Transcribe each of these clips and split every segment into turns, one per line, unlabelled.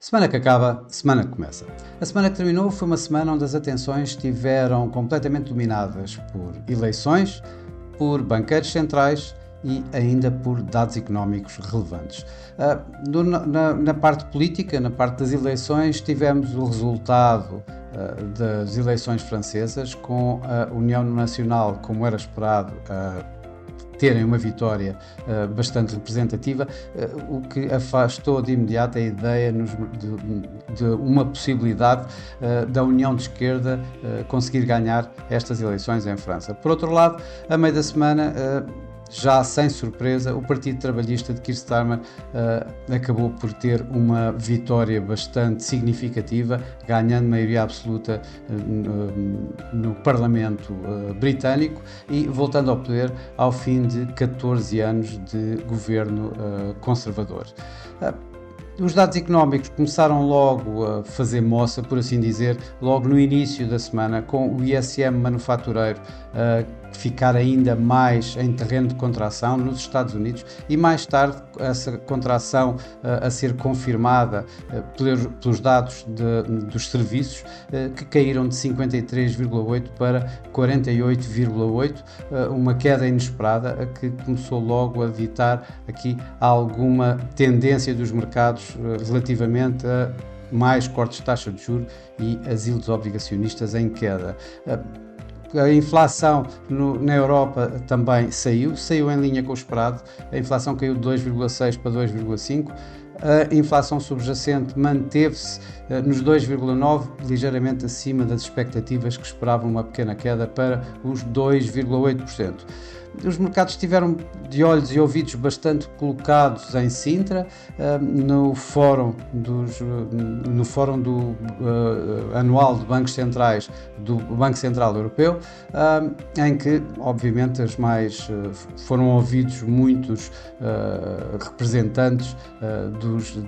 Semana que acaba, semana que começa. A semana que terminou foi uma semana onde as atenções estiveram completamente dominadas por eleições, por banqueiros centrais e ainda por dados económicos relevantes. Na parte política, na parte das eleições, tivemos o resultado das eleições francesas, com a União Nacional, como era esperado, terem uma vitória bastante representativa, o que afastou de imediato a ideia de uma possibilidade da União de Esquerda conseguir ganhar estas eleições em França. Por outro lado, a meio da semana, já sem surpresa, o Partido Trabalhista de Keir Starmer acabou por ter uma vitória bastante significativa, ganhando maioria absoluta no Parlamento britânico e voltando ao poder ao fim de 14 anos de governo conservador. Os dados económicos começaram logo a fazer moça, por assim dizer, logo no início da semana, com o ISM manufatureiro ficar ainda mais em terreno de contração nos Estados Unidos e mais tarde essa contração a ser confirmada pelos dados dos serviços que caíram de 53,8 para 48,8, uma queda inesperada que começou logo a ditar aqui alguma tendência dos mercados relativamente a mais cortes de taxa de juros e as yields obrigacionistas em queda. A inflação na Europa também saiu em linha com o esperado. A inflação caiu de 2,6 para 2,5. A inflação subjacente manteve-se nos 2,9, ligeiramente acima das expectativas que esperavam uma pequena queda para os 2,8%. Os mercados estiveram de olhos e ouvidos bastante colocados em Sintra, no fórum anual de bancos centrais do Banco Central Europeu, em que, obviamente, foram ouvidos muitos representantes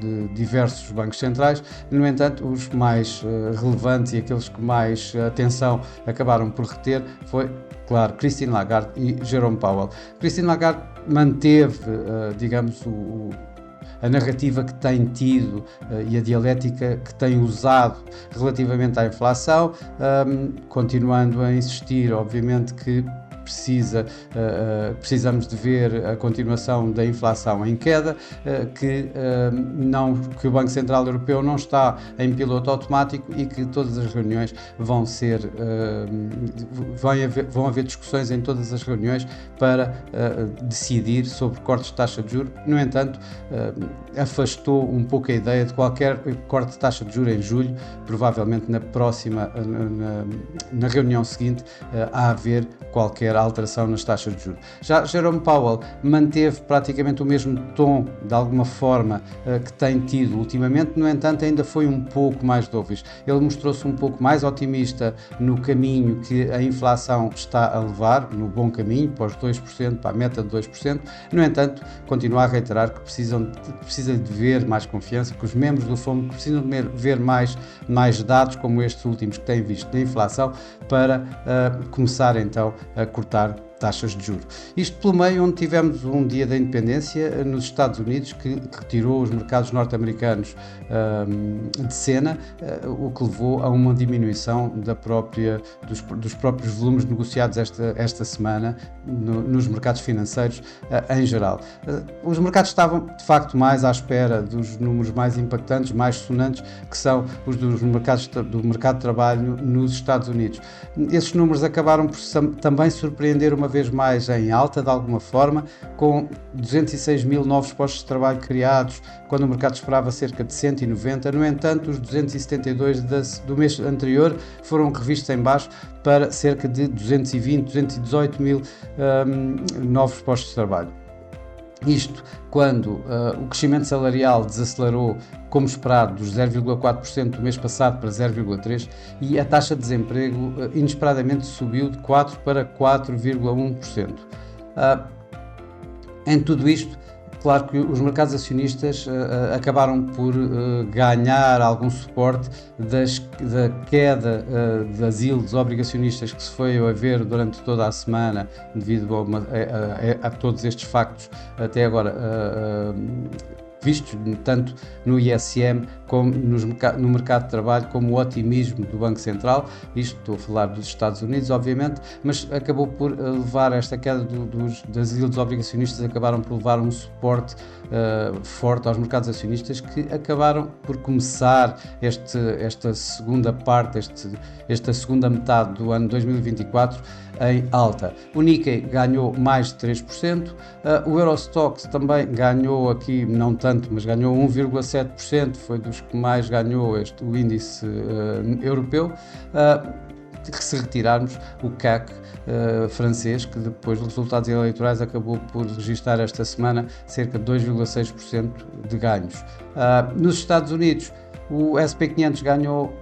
de diversos bancos centrais. No entanto, os mais relevantes e aqueles que mais atenção acabaram por reter foi, claro, Christine Lagarde e Jerome Powell. Christine Lagarde manteve, a narrativa que tem tido e a dialética que tem usado relativamente à inflação, continuando a insistir, obviamente, que precisamos de ver a continuação da inflação em queda, que o Banco Central Europeu não está em piloto automático e que todas as reuniões vão haver discussões em todas as reuniões para decidir sobre cortes de taxa de juros. No entanto, afastou um pouco a ideia de qualquer corte de taxa de juros em julho, provavelmente na reunião seguinte a haver qualquer alteração nas taxas de juros. Já Jerome Powell manteve praticamente o mesmo tom, de alguma forma, que tem tido ultimamente. No entanto, ainda foi um pouco mais dovish. Ele mostrou-se um pouco mais otimista no caminho que a inflação está a levar, no bom caminho, para os 2%, para a meta de 2%. No entanto, continua a reiterar que precisa de ver mais confiança, que os membros do FOMC precisam de ver mais dados como estes últimos que têm visto da inflação para começar então a cortar taxas de juros. Isto pelo meio onde tivemos um dia da independência nos Estados Unidos que retirou os mercados norte-americanos de cena, o que levou a uma diminuição dos próprios volumes negociados esta semana nos mercados financeiros em geral. Os mercados estavam de facto mais à espera dos números mais impactantes, mais sonantes, que são os do mercado de trabalho nos Estados Unidos. Esses números acabaram por também surpreender uma vez mais em alta, de alguma forma, com 206 mil novos postos de trabalho criados, quando o mercado esperava cerca de 190. No entanto, os 272 do mês anterior foram revistos em baixo para cerca de 218 mil novos postos de trabalho. Isto quando o crescimento salarial desacelerou, como esperado, dos 0,4% do mês passado para 0,3% e a taxa de desemprego inesperadamente subiu de 4% para 4,1%. Em tudo isto, claro que os mercados acionistas acabaram por ganhar algum suporte da queda das yields obrigacionistas que se foi a ver durante toda a semana devido a todos estes factos até agora vistos tanto no ISM como no mercado de trabalho, como o otimismo do Banco Central. Isto estou a falar dos Estados Unidos, obviamente, mas acabou por levar esta queda das yields obrigacionistas, acabaram por levar um suporte forte aos mercados acionistas, que acabaram por começar esta segunda parte, esta segunda metade do ano 2024 em alta. O Nikkei ganhou mais de 3%, o Eurostoxx também ganhou aqui, não tanto, mas ganhou 1,7%, foi dos que mais ganhou o índice europeu. Se retirarmos o CAC francês, que depois dos resultados eleitorais acabou por registrar esta semana cerca de 2,6% de ganhos. Nos Estados Unidos, o S&P 500 ganhou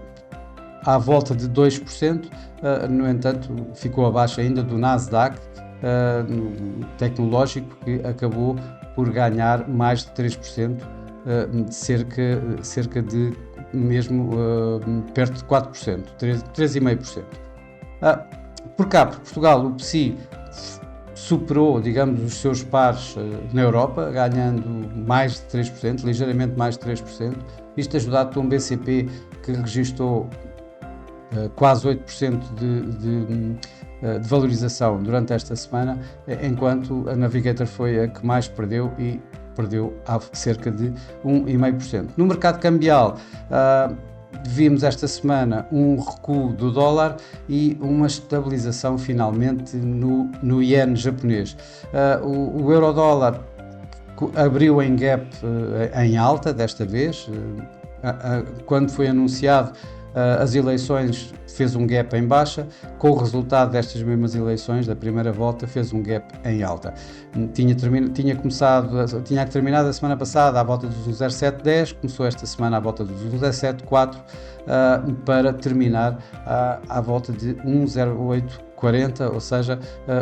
à volta de 2%, no entanto ficou abaixo ainda do Nasdaq tecnológico, que acabou por ganhar mais de 3%, cerca de mesmo perto de 4%, 3,5%. Por cá, por Portugal, o PSI superou, digamos, os seus pares na Europa, ganhando mais de 3%, ligeiramente mais de 3%, isto ajudado por um BCP que registrou quase 8% de valorização durante esta semana, enquanto a Navigator foi a que mais perdeu e perdeu cerca de 1,5%. No mercado cambial, vimos esta semana um recuo do dólar e uma estabilização finalmente no iene japonês. O euro-dólar abriu em gap em alta desta vez. Quando foi anunciado as eleições, fez um gap em baixa. Com o resultado destas mesmas eleições, da primeira volta, fez um gap em alta. Tinha terminado a semana passada à volta dos 0,710, começou esta semana à volta dos 0,740, para terminar à volta de 1,0840, ou seja,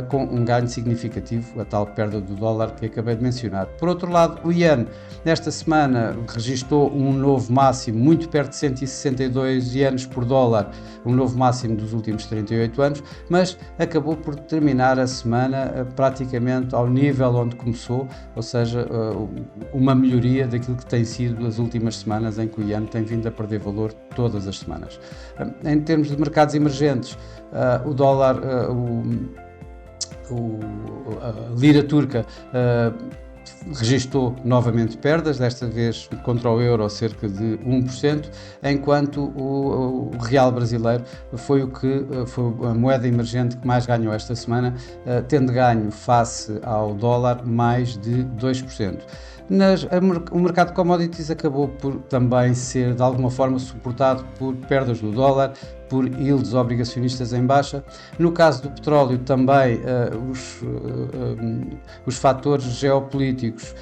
com um ganho significativo, a tal perda do dólar que acabei de mencionar. Por outro lado, o iene, nesta semana, registou um novo máximo, muito perto de 162 ienes por dólar, um novo máximo dos últimos 38 anos, mas acabou por terminar a semana praticamente ao nível onde começou, ou seja, uma melhoria daquilo que tem sido as últimas semanas, em que o iene tem vindo a perder valor todas as semanas. Em termos de mercados emergentes, o dólar, a lira turca registou novamente perdas, desta vez contra o euro cerca de 1%, enquanto o real brasileiro foi a moeda emergente que mais ganhou esta semana, tendo ganho face ao dólar mais de 2%. O mercado de commodities acabou por também ser de alguma forma suportado por perdas do dólar, por yields obrigacionistas em baixa. No caso do petróleo também os fatores geopolíticos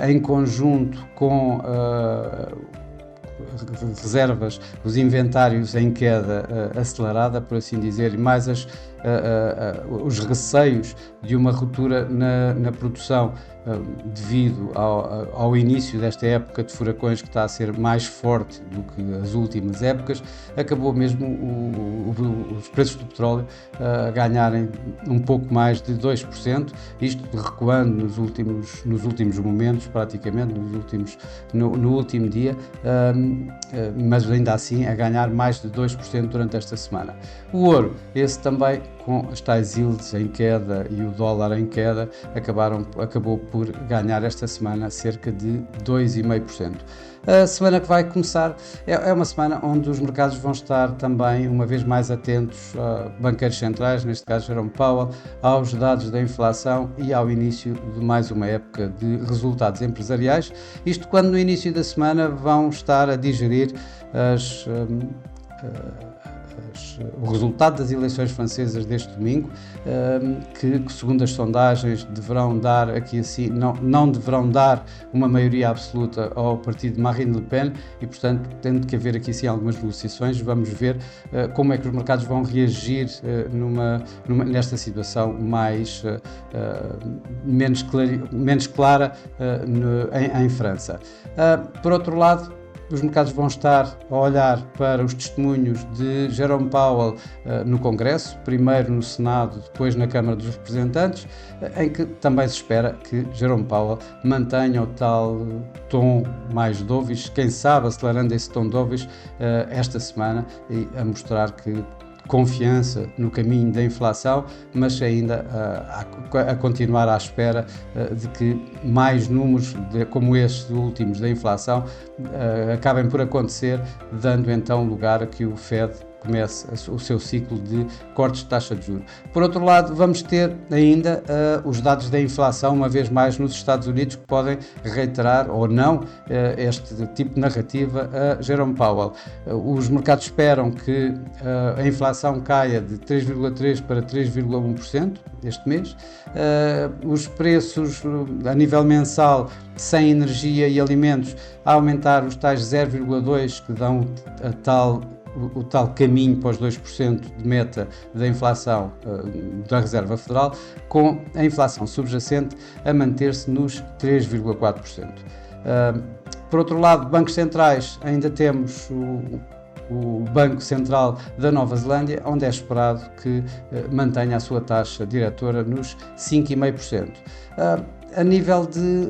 em conjunto com reservas, os inventários em queda acelerada, por assim dizer, e mais os receios de uma ruptura na produção devido ao início desta época de furacões, que está a ser mais forte do que as últimas épocas, acabou mesmo os preços do petróleo a ganharem um pouco mais de 2%, isto recuando nos últimos momentos, praticamente no último dia, mas ainda assim a ganhar mais de 2% durante esta semana. O ouro, esse também, com as tais yields em queda e o dólar em queda, acabou por ganhar esta semana cerca de 2,5%. A semana que vai começar é uma semana onde os mercados vão estar também uma vez mais atentos a banqueiros centrais, neste caso Jerome Powell, aos dados da inflação e ao início de mais uma época de resultados empresariais. Isto quando no início da semana vão estar a digerir o resultado das eleições francesas deste domingo, que segundo as sondagens deverão dar aqui assim, não deverão dar uma maioria absoluta ao partido de Marine Le Pen e, portanto, tendo que haver aqui sim algumas negociações. Vamos ver como é que os mercados vão reagir nesta situação menos clara em França. Por outro lado, os mercados vão estar a olhar para os testemunhos de Jerome Powell no Congresso, primeiro no Senado, depois na Câmara dos Representantes, em que também se espera que Jerome Powell mantenha o tal tom mais dovish, quem sabe acelerando esse tom dovish esta semana e a mostrar que confiança no caminho da inflação, mas ainda a continuar à espera de que mais números como estes últimos da inflação acabem por acontecer, dando então lugar a que o Fed comece o seu ciclo de cortes de taxa de juros. Por outro lado, vamos ter ainda os dados da inflação, uma vez mais nos Estados Unidos, que podem reiterar ou não este tipo de narrativa a Jerome Powell. Os mercados esperam que a inflação caia de 3,3% para 3,1% este mês. Os preços a nível mensal, sem energia e alimentos, a aumentar os tais 0,2% que dão o tal caminho para os 2% de meta da inflação da Reserva Federal, com a inflação subjacente a manter-se nos 3,4%. Por outro lado, bancos centrais, ainda temos o Banco Central da Nova Zelândia, onde é esperado que mantenha a sua taxa diretora nos 5,5%. A nível de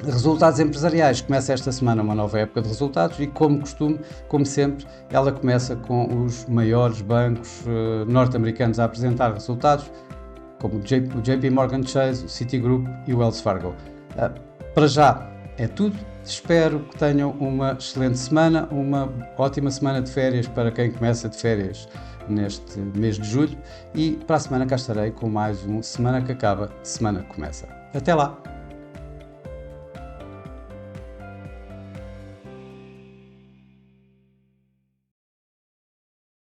resultados empresariais, começa esta semana uma nova época de resultados e, como sempre, ela começa com os maiores bancos norte-americanos a apresentar resultados, como o JP Morgan Chase, o Citigroup e o Wells Fargo. Para já é tudo. Espero que tenham uma excelente semana, uma ótima semana de férias para quem começa de férias neste mês de julho, e para a semana cá estarei com mais um Semana que Acaba, Semana que Começa. Até lá!